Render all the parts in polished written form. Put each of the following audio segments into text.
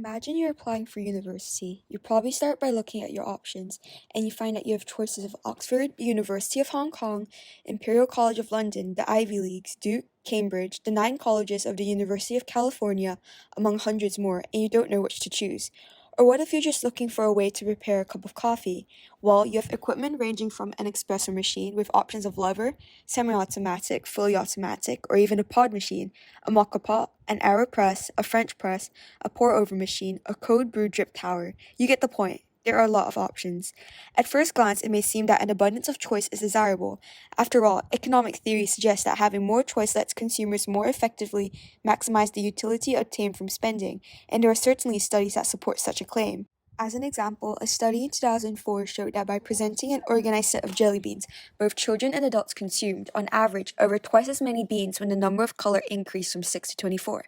Imagine you're applying for university. You probably start by looking at your options, and you find that you have choices of Oxford, the University of Hong Kong, Imperial College of London, the Ivy Leagues, Duke, Cambridge, the 9 colleges of the University of California, among hundreds more, and you don't know which to choose. Or what if you're just looking for a way to prepare a cup of coffee? Well, you have equipment ranging from an espresso machine with options of lever, semi-automatic, fully automatic, or even a pod machine, a mocha pot, an AeroPress, a French press, a pour-over machine, a cold brew drip tower. You get the point. There are a lot of options. At first glance, it may seem that an abundance of choice is desirable. After all, economic theory suggests that having more choice lets consumers more effectively maximize the utility obtained from spending, and there are certainly studies that support such a claim. As an example, a study in 2004 showed that by presenting an organized set of jelly beans, both children and adults consumed, on average, over twice as many beans when the number of color increased from 6 to 24.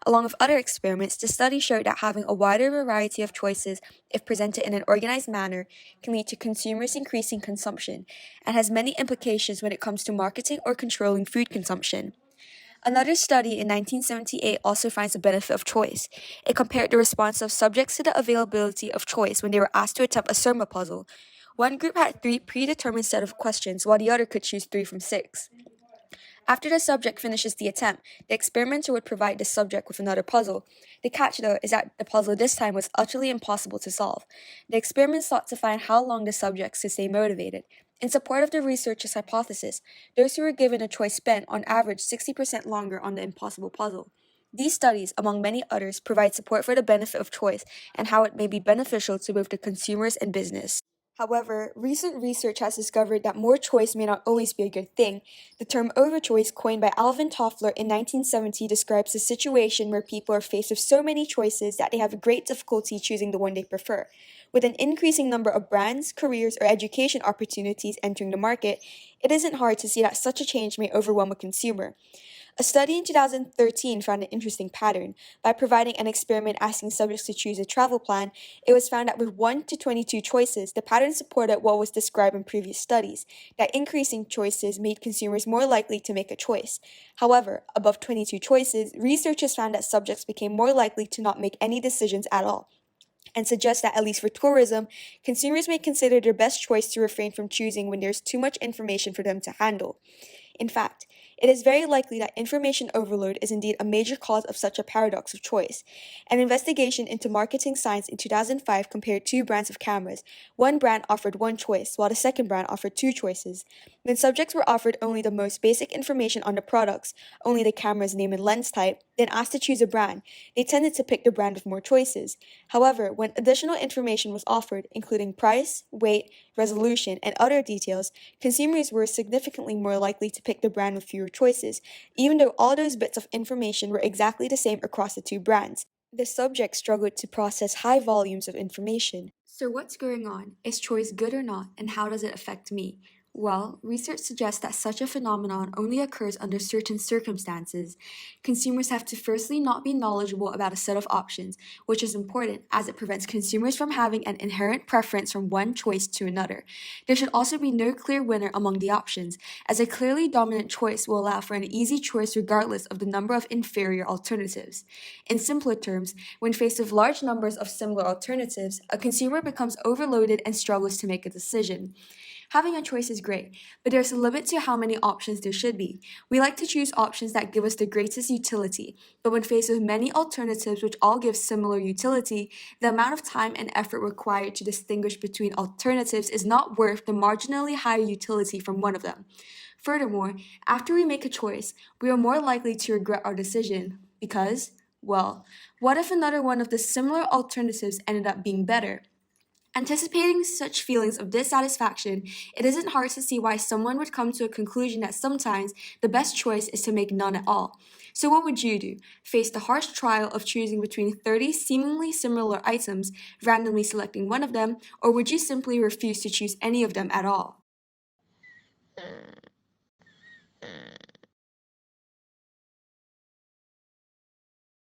Along with other experiments, the study showed that having a wider variety of choices, if presented in an organized manner, can lead to consumers increasing consumption, and has many implications when it comes to marketing or controlling food consumption. Another study in 1978 also finds the benefit of choice. It compared the response of subjects to the availability of choice when they were asked to attempt a SERMA puzzle. One group had 3 predetermined set of questions, while the other could choose 3 from 6. After the subject finishes the attempt, the experimenter would provide the subject with another puzzle. The catch, though, is that the puzzle this time was utterly impossible to solve. The experiment sought to find how long the subjects could stay motivated. In support of the researcher's hypothesis, those who were given a choice spent, on average, 60% longer on the impossible puzzle. These studies, among many others, provide support for the benefit of choice and how it may be beneficial to both the consumers and business. However, recent research has discovered that more choice may not always be a good thing. The term overchoice, coined by Alvin Toffler in 1970, describes a situation where people are faced with so many choices that they have great difficulty choosing the one they prefer. With an increasing number of brands, careers, or education opportunities entering the market, it isn't hard to see that such a change may overwhelm a consumer. A study in 2013 found an interesting pattern. By providing an experiment asking subjects to choose a travel plan, it was found that with 1 to 22 choices, the pattern supported what was described in previous studies, that increasing choices made consumers more likely to make a choice. However, above 22 choices, researchers found that subjects became more likely to not make any decisions at all, and suggests that, at least for tourism, consumers may consider their best choice to refrain from choosing when there's too much information for them to handle. In fact, it is very likely that information overload is indeed a major cause of such a paradox of choice. An investigation into marketing science in 2005 compared 2 brands of cameras. One brand offered 1 choice, while the second brand offered 2 choices. When subjects were offered only the most basic information on the products, only the camera's name and lens type, then asked to choose a brand, they tended to pick the brand with more choices. However, when additional information was offered, including price, weight, resolution, and other details, consumers were significantly more likely to pick the brand with fewer choices, even though all those bits of information were exactly the same across the 2 brands. The subject struggled to process high volumes of information. So, what's going on? Is choice good or not, and how does it affect me? Well, research suggests that such a phenomenon only occurs under certain circumstances. Consumers have to firstly not be knowledgeable about a set of options, which is important as it prevents consumers from having an inherent preference from one choice to another. There should also be no clear winner among the options, as a clearly dominant choice will allow for an easy choice regardless of the number of inferior alternatives. In simpler terms, when faced with large numbers of similar alternatives, a consumer becomes overloaded and struggles to make a decision. Having a choice is great, but there's a limit to how many options there should be. We like to choose options that give us the greatest utility, but when faced with many alternatives which all give similar utility, the amount of time and effort required to distinguish between alternatives is not worth the marginally higher utility from one of them. Furthermore, after we make a choice, we are more likely to regret our decision because, well, what if another one of the similar alternatives ended up being better? Anticipating such feelings of dissatisfaction, it isn't hard to see why someone would come to a conclusion that sometimes the best choice is to make none at all. So, what would you do? Face the harsh trial of choosing between 30 seemingly similar items, randomly selecting one of them, or would you simply refuse to choose any of them at all?